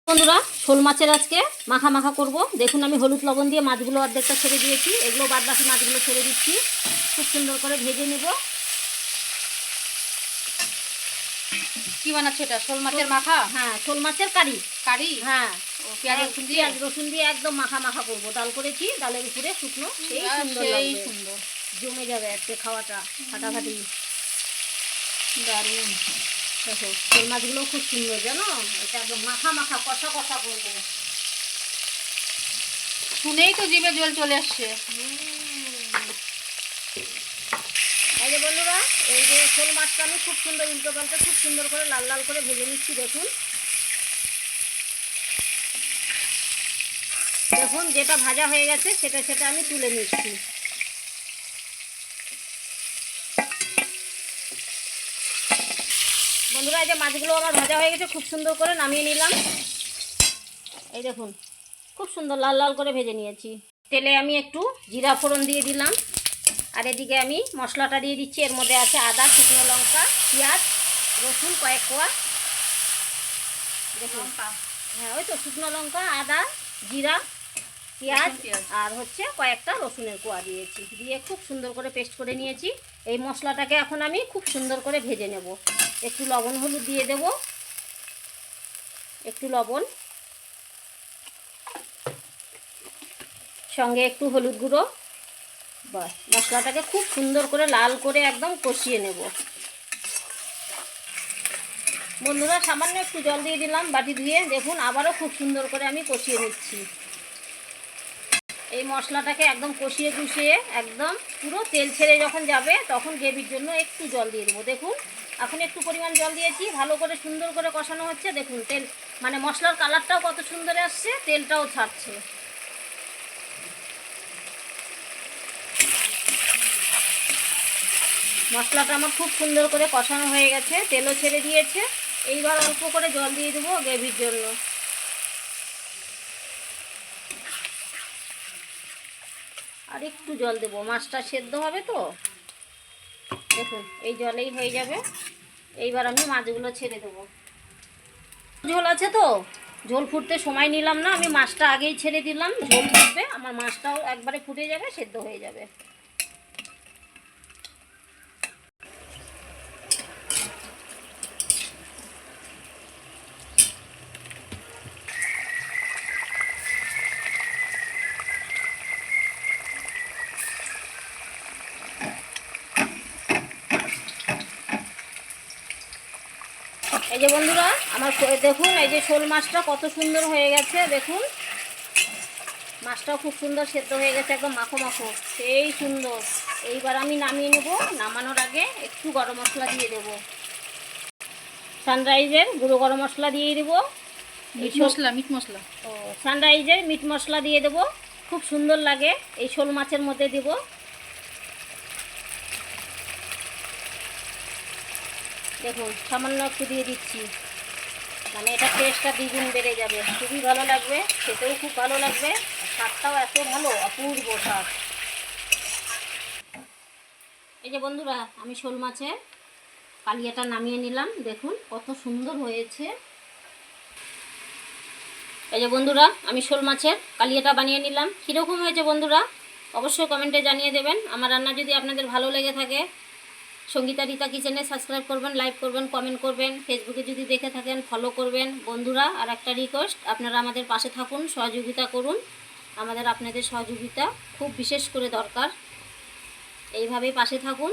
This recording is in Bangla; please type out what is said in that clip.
বন্ধুরা শোল মাছের আজকে মাখা মাখা করব। দেখুন আমি হলুদ লবণ দিয়ে মাছগুলো অর্ধেকটা ছেড়ে দিয়েছি, এগুলো বাদ বাকি মাছগুলো ছেড়ে দিচ্ছি। খুব সুন্দর করে ভেজে নেব। কি বানাচ্ছ এটা? শোল মাছের মাখা? হ্যাঁ, শোল মাছের কারি। কারি? হ্যাঁ, পেঁয়াজ রসুন দিয়ে একদম মাখা মাখা করব। ডাল করেছি, ডালের উপরে শুকনো, সেই সুন্দর লাগবে, সুন্দর জমে যাবে আজকে খাওয়াটা ফাটাফাটি দারুণ। দেখো শোল মাছগুলো খুব সুন্দর, জানো এটা একদম মাখা মাখা কষা কষা করবো। শুনেই তো জিভে জল চলে আসছে। এই যে বন্ধুরা, এই যে শোল মাছটা আমি খুব সুন্দর উল্টো পাল্টা খুব সুন্দর করে লাল লাল করে ভেজে নিচ্ছি। দেখুন দেখুন যেটা ভাজা হয়ে গেছে সেটা আমি তুলে নিচ্ছি। বন্ধুরা এই যে মাছগুলো আমার ভাজা হয়ে গেছে, খুব সুন্দর করে নামিয়ে নিলাম। এই দেখুন খুব সুন্দর লাল লাল করে ভেজে নিয়েছি। তেলে আমি একটু জিরা ফোড়ন দিয়ে দিলাম, আর এদিকে আমি মশলাটা দিয়ে দিচ্ছি। এর মধ্যে আছে আদা, শুকনো লঙ্কা, পেঁয়াজ, রসুন কয়েক কোয়া। দেখুন হ্যাঁ, ওই তো শুকনো লঙ্কা, আদা, জিরা, পেঁয়াজ আর হচ্ছে কয়েকটা রসুনের কোয়া দিয়েছি, দিয়ে খুব সুন্দর করে পেস্ট করে নিয়েছি। এই মশলাটাকে এখন আমি খুব সুন্দর করে ভেজে নেব। একটু লবণ হলুদ দিয়ে দেব, একটু লবণ, সঙ্গে একটু হলুদ গুঁড়ো। বাস, মশলাটাকে খুব সুন্দর করে লাল করে একদম কষিয়ে নেব। বন্ধুরা সামান্য একটু জল দিয়ে দিলাম বাটি ধুয়ে। দেখুন আবারও খুব সুন্দর করে আমি কষিয়ে নিচ্ছি। এই মশলাটাকে একদম কষিয়ে কুষিয়ে একদম পুরো তেল ছেড়ে যখন যাবে তখন গ্রেভির জন্য একটু জল দিয়ে দেবো। দেখুন এখন একটু পরিমাণ জল দিয়েছি, ভালো করে সুন্দর করে কষানো হচ্ছে। দেখুন তেল মানে মশলার কালারটাও কত সুন্দর আসছে, তেলটাও ছাড়ছে। মশলাটা আমার খুব সুন্দর করে কষানো হয়ে গেছে, তেলও ছেড়ে দিয়েছে। এইবার অল্প করে জল দিয়ে দেবো গ্রেভির জন্য। আর একটু জল দেবো, মাছটা সেদ্ধ হবে তো। দেখুন এই জলেই হয়ে যাবে। এইবার আমি মাছগুলো ছেড়ে দেবো। ঝোল আছে তো, ঝোল ফুটতে সময় নিলাম না, আমি মাছটা আগেই ছেড়ে দিলাম। ঝোল ফুটবে, আমার মাছটাও একবারে ফুটে যাবে, সেদ্ধ হয়ে যাবে। এই যে বন্ধুরা আমার দেখুন এই যে শোল মাছটা কত সুন্দর হয়ে গেছে। দেখুন মাছটাও খুব সুন্দর সেদ্ধ হয়ে গেছে, একদম মাখো মাখো, সেই সুন্দর। এইবার আমি নামিয়ে নেব। নামানোর আগে একটু গরম মশলা দিয়ে দেবো, সানরাইজের গুঁড়ো গরম মশলা দিয়ে দেবো। মিট মশলা ও সানরাইজের মিট মশলা দিয়ে দেবো, খুব সুন্দর লাগে এই শোল মাছের মধ্যে দেবো। দেখুন সামান্য একটু দিয়ে দিচ্ছি, মানে এটা টেস্টটা দ্বিগুণ বেড়ে যাবে, খুবই ভালো লাগবে, খেতেও খুব ভালো লাগবে, স্বাদটাও এত ভালো, অপূর্ব স্বাদ। এই যে বন্ধুরা আমি শোল মাছের কালিয়াটা নামিয়ে নিলাম। দেখুন কত সুন্দর হয়েছে। এই যে বন্ধুরা আমি শোল মাছের কালিয়াটা বানিয়ে নিলাম। কীরকম হয়েছে বন্ধুরা অবশ্যই কমেন্টে জানিয়ে দেবেন। আমার রান্না যদি আপনাদের ভালো লেগে থাকে সঙ্গীতা রীতা কিচেনে সাবস্ক্রাইব করবেন, লাইক করবেন, কমেন্ট করবেন। ফেসবুকে যদি দেখে থাকেন ফলো করবেন। বন্ধুরা আর একটা রিকোয়েস্ট, আপনারা আমাদের পাশে থাকুন, সহযোগিতা করুন। আমাদের আপনাদের সহযোগিতা খুব বিশেষ করে দরকার। এইভাবেই পাশে থাকুন।